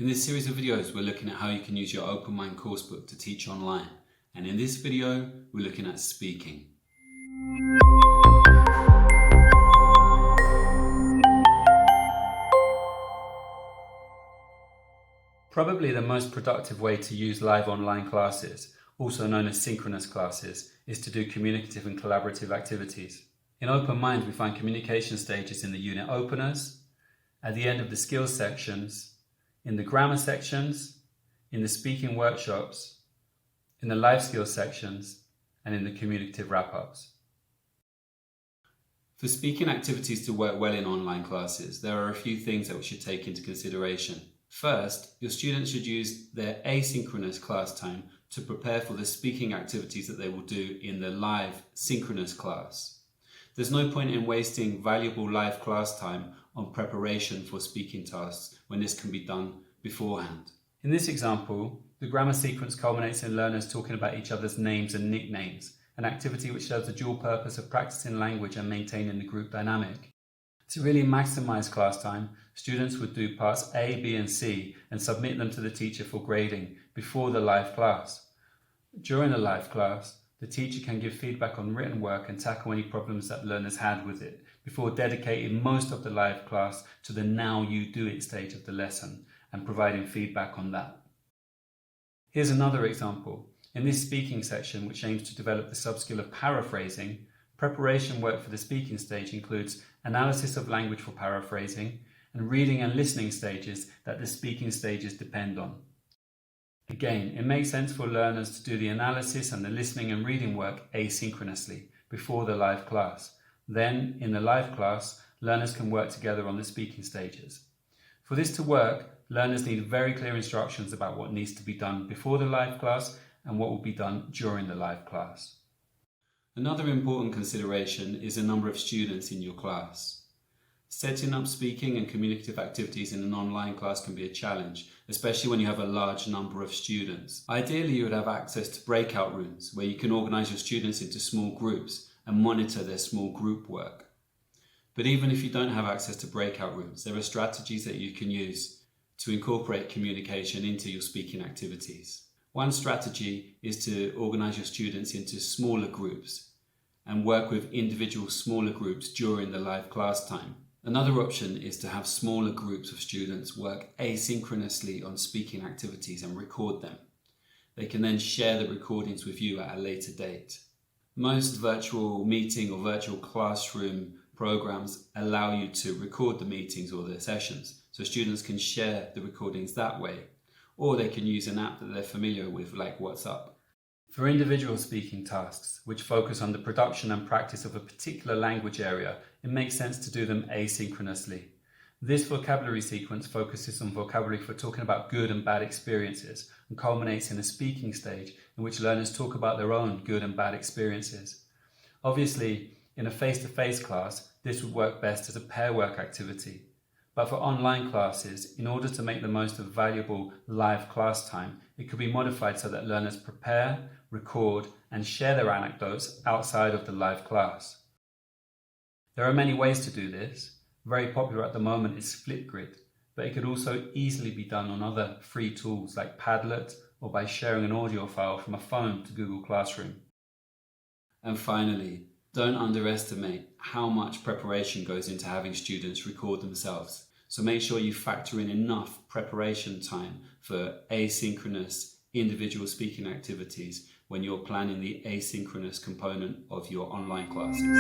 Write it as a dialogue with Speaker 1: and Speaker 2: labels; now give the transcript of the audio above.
Speaker 1: In this series of videos, we're looking at how you can use your Open Mind coursebook to teach online. And in this video, we're looking at speaking. Probably the most productive way to use live online classes, also known as synchronous classes, is to do communicative and collaborative activities. In Open Mind, we find communication stages in the unit openers, at the end of the skills sections, in the grammar sections, in the speaking workshops, in the life skills sections, and in the communicative wrap-ups. For speaking activities to work well in online classes, there are a few things that we should take into consideration. First, your students should use their asynchronous class time to prepare for the speaking activities that they will do in the live synchronous class. There's no point in wasting valuable live class time on preparation for speaking tasks when this can be done beforehand. In this example, the grammar sequence culminates in learners talking about each other's names and nicknames, an activity which serves the dual purpose of practicing language and maintaining the group dynamic. To really maximize class time, students would do parts A, B and C and submit them to the teacher for grading before the live class. During the live class, the teacher can give feedback on written work and tackle any problems that learners had with it, before dedicating most of the live class to the now you do it stage of the lesson and providing feedback on that. Here's another example. In this speaking section, which aims to develop the sub-skill of paraphrasing, preparation work for the speaking stage includes analysis of language for paraphrasing and reading and listening stages that the speaking stages depend on. Again, it makes sense for learners to do the analysis and the listening and reading work asynchronously before the live class. Then, in the live class, learners can work together on the speaking stages. For this to work, learners need very clear instructions about what needs to be done before the live class and what will be done during the live class. Another important consideration is the number of students in your class. Setting up speaking and communicative activities in an online class can be a challenge, especially when you have a large number of students. Ideally, you would have access to breakout rooms where you can organize your students into small groups and monitor their small group work. But even if you don't have access to breakout rooms, there are strategies that you can use to incorporate communication into your speaking activities. One strategy is to organize your students into smaller groups and work with individual smaller groups during the live class time. Another option is to have smaller groups of students work asynchronously on speaking activities and record them. They can then share the recordings with you at a later date. Most virtual meeting or virtual classroom programs allow you to record the meetings or the sessions, so students can share the recordings that way, or they can use an app that they're familiar with, like WhatsApp. For individual speaking tasks, which focus on the production and practice of a particular language area, it makes sense to do them asynchronously. This vocabulary sequence focuses on vocabulary for talking about good and bad experiences and culminates in a speaking stage in which learners talk about their own good and bad experiences. Obviously, in a face-to-face class, this would work best as a pair work activity. But for online classes, in order to make the most of valuable live class time, it could be modified so that learners prepare, record, and share their anecdotes outside of the live class. There are many ways to do this. Very popular at the moment is Flipgrid, but it could also easily be done on other free tools like Padlet or by sharing an audio file from a phone to Google Classroom. And finally, don't underestimate how much preparation goes into having students record themselves. So make sure you factor in enough preparation time for asynchronous individual speaking activities when you're planning the asynchronous component of your online classes.